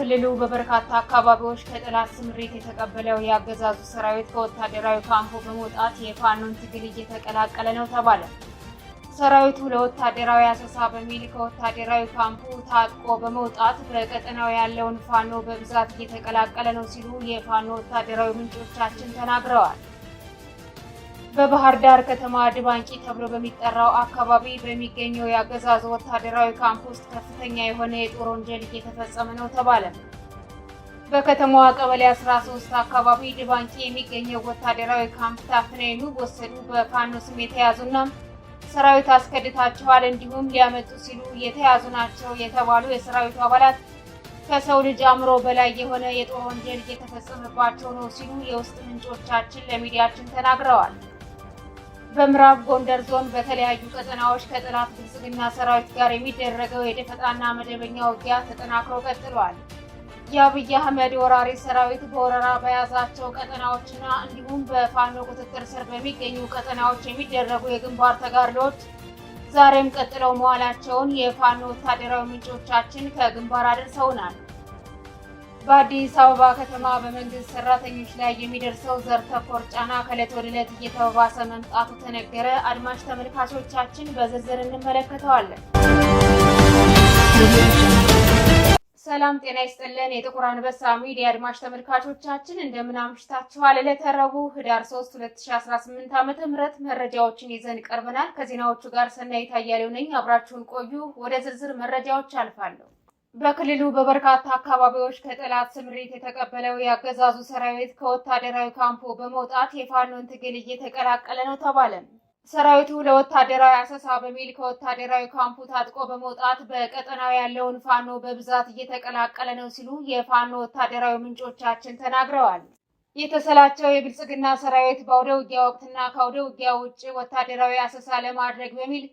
በክልሉ በበርካታ አካባቢዎች ከጠላት ስምሪት የተቀበለው የአገዛዙ ሰራዊት ከወታደራዊ ካምፑ በመውጣት የፋኖን ትግል እየተቀላቀለ ነው ተባለ። ሰራዊቱ ለወታደራዊ አሰሳ በሚል ከወታደራዊ ካምፑ ታጥቆ በመውጣት በቀጠናው ያለውን ፋኖ በብዛት እየተቀላቀለ ነው ሲሉ የፋኖ ወታደራዊ ምንጮቻችን ተናግረዋል። በባህር ዳር ከተማ ድባንቂ ተብሎ በሚጠራው አካባቢ በሚገኘው የአገዛዙ ወታደራዊ ካምፕ ውስጥ ከፍተኛ የሆነ የጦር ወንጀል እየተፈጸመ ነው ተባለ። በከተማዋ ቀበሌ 13 አካባቢ ድባንቂ የሚገኘው ወታደራዊ ካምፕ ታፍነው የሚወሰዱ በፋኖ ስም የተያዙና ሰራዊት አስከድታቸዋል እንዲሁም ሊያመጡ ሲሉ የተያዙ ናቸው የተባሉ የሰራዊቱ አባላት ከሰው ልጅ አእምሮ በላይ የሆነ የጦር ወንጀል እየተፈጸመባቸው ነው ሲሉ የውስጥ ምንጮቻችን ለሚዲያችን ተናግረዋል። በምዕራብ ጎንደር ዞን በተለያዩ ቀጠናዎች ከጠላት ብልጽግና ሰራዊት ጋር የሚደረገው የደፈጣና መደበኛ ውጊያ ተጠናክሮ ቀጥሏል። የአብይ አህመድ ወራሪ ሰራዊት በወረራ በያዛቸው ቀጠናዎችና እንዲሁም በፋኖ ቁጥጥር ስር በሚገኙ ቀጠናዎች የሚደረጉ የግንባር ተጋድሎዎች ዛሬም ቀጥለው መዋላቸውን የፋኖ ወታደራዊ ምንጮቻችን ከግንባር አድርሰውናል። በአዲስ አበባ ከተማ በመንግስት ሰራተኞች ላይ የሚደርሰው ዘር ተኮር ጫና ከዕለት ወደ ዕለት እየተባባሰ መምጣቱ ተነገረ። አድማጭ ተመልካቾቻችን በዝርዝር እንመለከተዋለን። ሰላም ጤና ይስጥልን። የጥቁር አንበሳ ሚዲያ አድማጭ ተመልካቾቻችን እንደምን አምሽታችኋል? ዕለተ ረቡዕ ህዳር 3 2018 ዓ.ም መረጃዎችን ይዘን ቀርበናል። ከዜናዎቹ ጋር ሰናይት አያሌው ነኝ። አብራችሁን ቆዩ። ወደ ዝርዝር መረጃዎች አልፋለሁ። በክልሉ በበርካታ አካባቢዎች ከጠላት ስምሪት የተቀበለው የአገዛዙ ሰራዊት ከወታደራዊ ካምፑ በመውጣት የፋኖን ትግል እየተቀላቀለ ነው ተባለ። ሰራዊቱ ለወታደራዊ አሰሳ በሚል ከወታደራዊ ካምፑ ታጥቆ በመውጣት በቀጠናው ያለውን ፋኖ በብዛት እየተቀላቀለ ነው ሲሉ የፋኖ ወታደራዊ ምንጮቻችን ተናግረዋል። የተሰላቸው የብልጽግና ሰራዊት በአውደ ውጊያ ወቅትና ከአውደ ውጊያ ውጭ ወታደራዊ አሰሳ ለማድረግ በሚል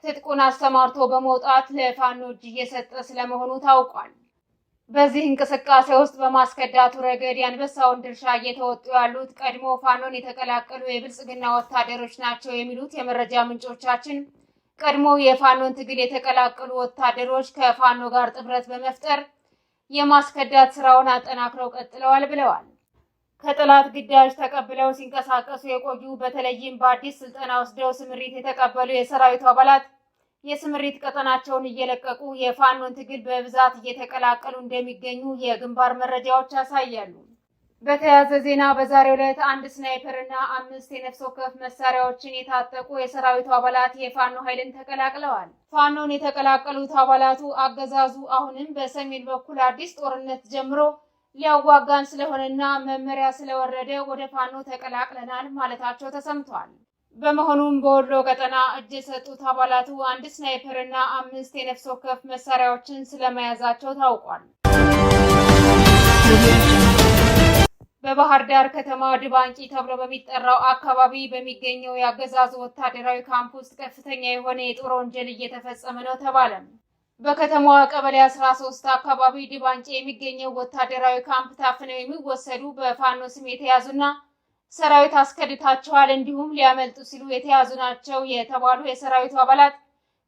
ትጥቁን አሰማርቶ በመውጣት ለፋኖ እጅ እየሰጠ ስለመሆኑ ታውቋል። በዚህ እንቅስቃሴ ውስጥ በማስከዳቱ ረገድ የአንበሳውን ድርሻ እየተወጡ ያሉት ቀድሞ ፋኖን የተቀላቀሉ የብልጽግና ወታደሮች ናቸው የሚሉት የመረጃ ምንጮቻችን ቀድሞ የፋኖን ትግል የተቀላቀሉ ወታደሮች ከፋኖ ጋር ጥምረት በመፍጠር የማስከዳት ስራውን አጠናክረው ቀጥለዋል ብለዋል። ከጠላት ግዳጅ ተቀብለው ሲንቀሳቀሱ የቆዩ በተለይም በአዲስ ስልጠና ወስደው ስምሪት የተቀበሉ የሰራዊቱ አባላት የስምሪት ቀጠናቸውን እየለቀቁ የፋኖን ትግል በብዛት እየተቀላቀሉ እንደሚገኙ የግንባር መረጃዎች ያሳያሉ። በተያያዘ ዜና በዛሬው ዕለት አንድ ስናይፐር እና 5 የነፍስ ወከፍ መሳሪያዎችን የታጠቁ የሰራዊቱ አባላት የፋኖ ኃይልን ተቀላቅለዋል። ፋኖን የተቀላቀሉት አባላቱ አገዛዙ አሁንም በሰሜን በኩል አዲስ ጦርነት ጀምሮ ሊያዋጋን ስለሆነና መመሪያ ስለወረደ ወደ ፋኖ ተቀላቅለናል ማለታቸው ተሰምቷል። በመሆኑም በወሎ ቀጠና እጅ የሰጡት አባላቱ አንድ ስናይፐር እና 5 የነፍስ ወከፍ መሳሪያዎችን ስለመያዛቸው ታውቋል። በባህር ዳር ከተማ ድባንቂ ተብሎ በሚጠራው አካባቢ በሚገኘው የአገዛዙ ወታደራዊ ካምፕ ውስጥ ከፍተኛ የሆነ የጦር ወንጀል እየተፈጸመ ነው ተባለ። በከተማዋ ቀበሌ 13 አካባቢ ድባንቂ የሚገኘው ወታደራዊ ካምፕ ታፍነው የሚወሰዱ በፋኖ ስም የተያዙና ሰራዊት አስከድታቸዋል እንዲሁም ሊያመልጡ ሲሉ የተያዙ ናቸው የተባሉ የሰራዊቱ አባላት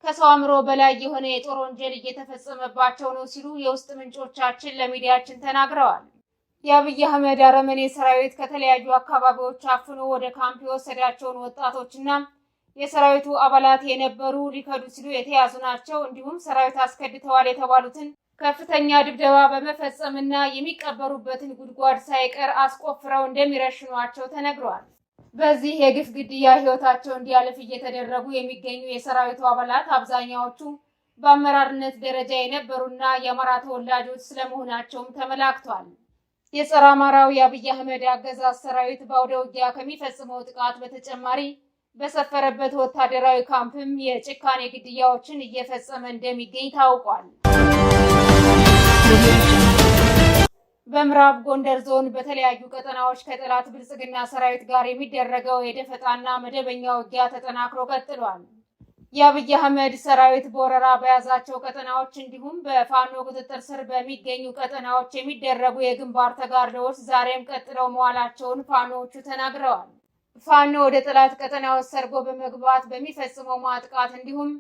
ከሰው አእምሮ በላይ የሆነ የጦር ወንጀል እየተፈጸመባቸው ነው ሲሉ የውስጥ ምንጮቻችን ለሚዲያችን ተናግረዋል። የአብይ አህመድ አረመኔ ሰራዊት ከተለያዩ አካባቢዎች አፍኖ ወደ ካምፕ የወሰዳቸውን ወጣቶችና የሰራዊቱ አባላት የነበሩ ሊከዱ ሲሉ የተያዙ ናቸው እንዲሁም ሰራዊት አስከድተዋል የተባሉትን ከፍተኛ ድብደባ በመፈጸምና የሚቀበሩበትን ጉድጓድ ሳይቀር አስቆፍረው እንደሚረሽኗቸው ተነግሯል። በዚህ የግፍ ግድያ ህይወታቸው እንዲያልፍ እየተደረጉ የሚገኙ የሰራዊቱ አባላት አብዛኛዎቹ በአመራርነት ደረጃ የነበሩና የአማራ ተወላጆች ስለመሆናቸውም ተመላክቷል። የጸረ አማራው የአብይ አህመድ አገዛዝ ሰራዊት በአውደ ውጊያ ከሚፈጽመው ጥቃት በተጨማሪ በሰፈረበት ወታደራዊ ካምፕም የጭካኔ ግድያዎችን እየፈጸመ እንደሚገኝ ታውቋል። በምዕራብ ጎንደር ዞን በተለያዩ ቀጠናዎች ከጠላት ብልጽግና ሰራዊት ጋር የሚደረገው የደፈጣና መደበኛ ውጊያ ተጠናክሮ ቀጥሏል። የአብይ አህመድ ሰራዊት በወረራ በያዛቸው ቀጠናዎች እንዲሁም በፋኖ ቁጥጥር ስር በሚገኙ ቀጠናዎች የሚደረጉ የግንባር ተጋድሎዎች ዛሬም ቀጥለው መዋላቸውን ፋኖዎቹ ተናግረዋል። ፋኖ ወደ ጠላት ቀጠናዎች ሰርጎ በመግባት በሚፈጽመው ማጥቃት እንዲሁም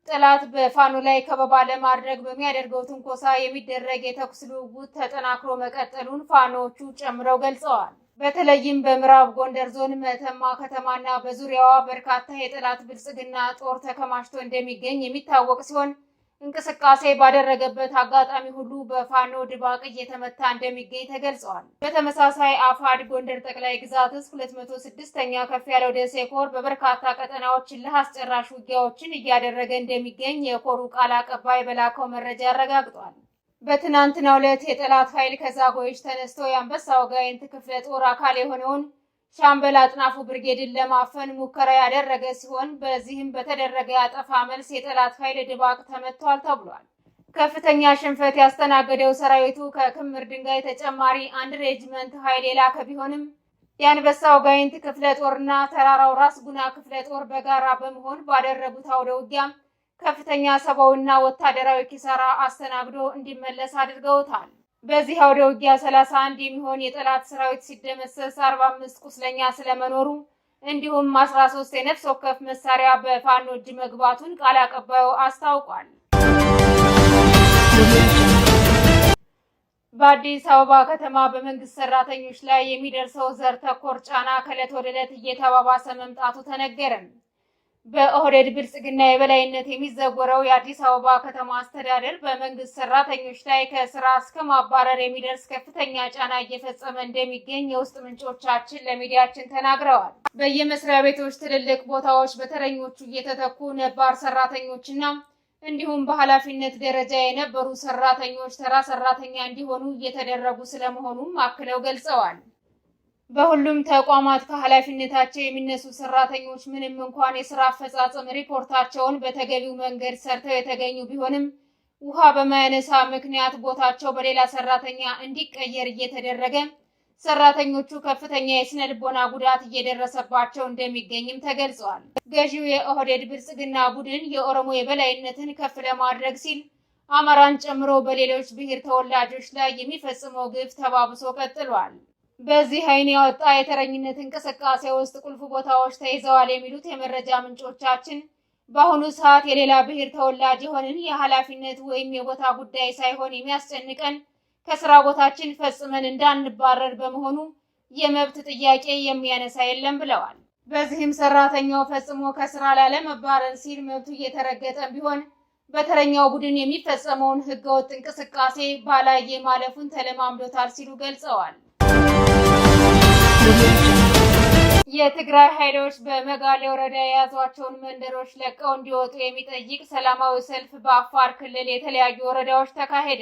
ጠላት በፋኖ ላይ ከበባ ለማድረግ በሚያደርገው ትንኮሳ የሚደረግ የተኩስ ልውውጥ ተጠናክሮ መቀጠሉን ፋኖቹ ጨምረው ገልጸዋል። በተለይም በምዕራብ ጎንደር ዞን መተማ ከተማና በዙሪያዋ በርካታ የጠላት ብልጽግና ጦር ተከማችቶ እንደሚገኝ የሚታወቅ ሲሆን እንቅስቃሴ ባደረገበት አጋጣሚ ሁሉ በፋኖ ድባቅ እየተመታ እንደሚገኝ ተገልጿል። በተመሳሳይ አፋድ ጎንደር ጠቅላይ ግዛት 206ኛ ከፍ ያለው ደሴ ኮር በበርካታ ቀጠናዎች ለአስጨራሽ ውጊያዎችን እያደረገ እንደሚገኝ የኮሩ ቃል አቀባይ በላከው መረጃ አረጋግጧል። በትናንትናው ዕለት የጠላት ኃይል ከዛጎይሽ ተነስቶ የአንበሳው ጋይንት ክፍለ ጦር አካል የሆነውን ሻምበል አጥናፉ ብርጌድን ለማፈን ሙከራ ያደረገ ሲሆን በዚህም በተደረገ ያጠፋ መልስ የጠላት ኃይል ድባቅ ተመቷል ተብሏል። ከፍተኛ ሽንፈት ያስተናገደው ሰራዊቱ ከክምር ድንጋይ ተጨማሪ አንድ ሬጅመንት ኃይል የላከ ቢሆንም የአንበሳው ጋይንት ክፍለ ጦርና ተራራው ራስ ጉና ክፍለ ጦር በጋራ በመሆን ባደረጉት አውደ ውጊያ ከፍተኛ ሰብአዊና ወታደራዊ ኪሳራ አስተናግዶ እንዲመለስ አድርገውታል። በዚህ አውደ ውጊያ 31 የሚሆን የጠላት ሰራዊት ሲደመሰስ 45 ቁስለኛ ስለመኖሩ እንዲሁም 13 የነፍስ ወከፍ መሳሪያ በፋኖ እጅ መግባቱን ቃል አቀባዩ አስታውቋል። በአዲስ አበባ ከተማ በመንግስት ሰራተኞች ላይ የሚደርሰው ዘር ተኮር ጫና ከዕለት ወደ ዕለት እየተባባሰ መምጣቱ ተነገረ። በኦህዴድ ብልጽግና የበላይነት የሚዘወረው የአዲስ አበባ ከተማ አስተዳደር በመንግስት ሰራተኞች ላይ ከስራ እስከ ማባረር የሚደርስ ከፍተኛ ጫና እየፈጸመ እንደሚገኝ የውስጥ ምንጮቻችን ለሚዲያችን ተናግረዋል። በየመስሪያ ቤቶች ትልልቅ ቦታዎች በተረኞቹ እየተተኩ ነባር ሰራተኞችና እንዲሁም በኃላፊነት ደረጃ የነበሩ ሰራተኞች ተራ ሰራተኛ እንዲሆኑ እየተደረጉ ስለመሆኑም አክለው ገልጸዋል። በሁሉም ተቋማት ከኃላፊነታቸው የሚነሱ ሰራተኞች ምንም እንኳን የስራ አፈጻጸም ሪፖርታቸውን በተገቢው መንገድ ሰርተው የተገኙ ቢሆንም ውሃ በማያነሳ ምክንያት ቦታቸው በሌላ ሰራተኛ እንዲቀየር እየተደረገ ሰራተኞቹ ከፍተኛ የስነ ልቦና ጉዳት እየደረሰባቸው እንደሚገኝም ተገልጿል። ገዢው የኦህዴድ ብልጽግና ቡድን የኦሮሞ የበላይነትን ከፍ ለማድረግ ሲል አማራን ጨምሮ በሌሎች ብሔር ተወላጆች ላይ የሚፈጽመው ግፍ ተባብሶ ቀጥሏል። በዚህ አይን ያወጣ የተረኝነት እንቅስቃሴ ውስጥ ቁልፍ ቦታዎች ተይዘዋል የሚሉት የመረጃ ምንጮቻችን በአሁኑ ሰዓት የሌላ ብሔር ተወላጅ የሆንን የኃላፊነት ወይም የቦታ ጉዳይ ሳይሆን የሚያስጨንቀን ከስራ ቦታችን ፈጽመን እንዳንባረር በመሆኑ የመብት ጥያቄ የሚያነሳ የለም ብለዋል። በዚህም ሰራተኛው ፈጽሞ ከስራ ላለመባረር ሲል መብቱ እየተረገጠ ቢሆን በተረኛው ቡድን የሚፈጸመውን ህገወጥ እንቅስቃሴ ባላየ ማለፉን ተለማምዶታል ሲሉ ገልጸዋል። የትግራይ ኃይሎች በመጋሌ ወረዳ የያዟቸውን መንደሮች ለቀው እንዲወጡ የሚጠይቅ ሰላማዊ ሰልፍ በአፋር ክልል የተለያዩ ወረዳዎች ተካሄደ።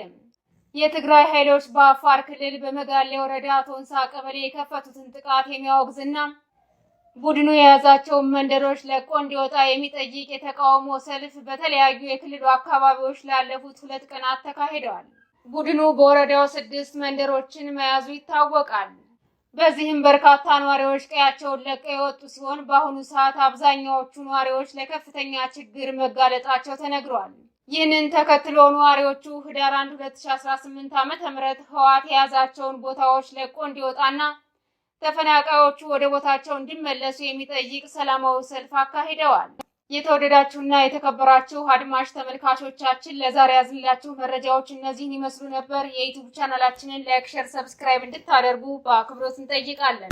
የትግራይ ኃይሎች በአፋር ክልል በመጋሌ ወረዳ ቶንሳ ቀበሌ የከፈቱትን ጥቃት የሚያወግዝና ቡድኑ የያዛቸውን መንደሮች ለቆ እንዲወጣ የሚጠይቅ የተቃውሞ ሰልፍ በተለያዩ የክልሉ አካባቢዎች ላለፉት 2 ቀናት ተካሂደዋል። ቡድኑ በወረዳው 6 መንደሮችን መያዙ ይታወቃል። በዚህም በርካታ ነዋሪዎች ቀያቸውን ለቀው የወጡ ሲሆን በአሁኑ ሰዓት አብዛኛዎቹ ነዋሪዎች ለከፍተኛ ችግር መጋለጣቸው ተነግሯል። ይህንን ተከትሎ ነዋሪዎቹ ህዳር 1 2018 ዓ.ም ህወሓት የያዛቸውን ቦታዎች ለቆ እንዲወጣና ተፈናቃዮቹ ወደ ቦታቸው እንዲመለሱ የሚጠይቅ ሰላማዊ ሰልፍ አካሂደዋል። የተወደዳችሁና የተከበራችሁ አድማጭ ተመልካቾቻችን ለዛሬ ያዝንላችሁ መረጃዎች እነዚህን ይመስሉ ነበር። የዩቲዩብ ቻናላችንን ላይክ፣ ሼር፣ ሰብስክራይብ እንድታደርጉ በአክብሮት እንጠይቃለን።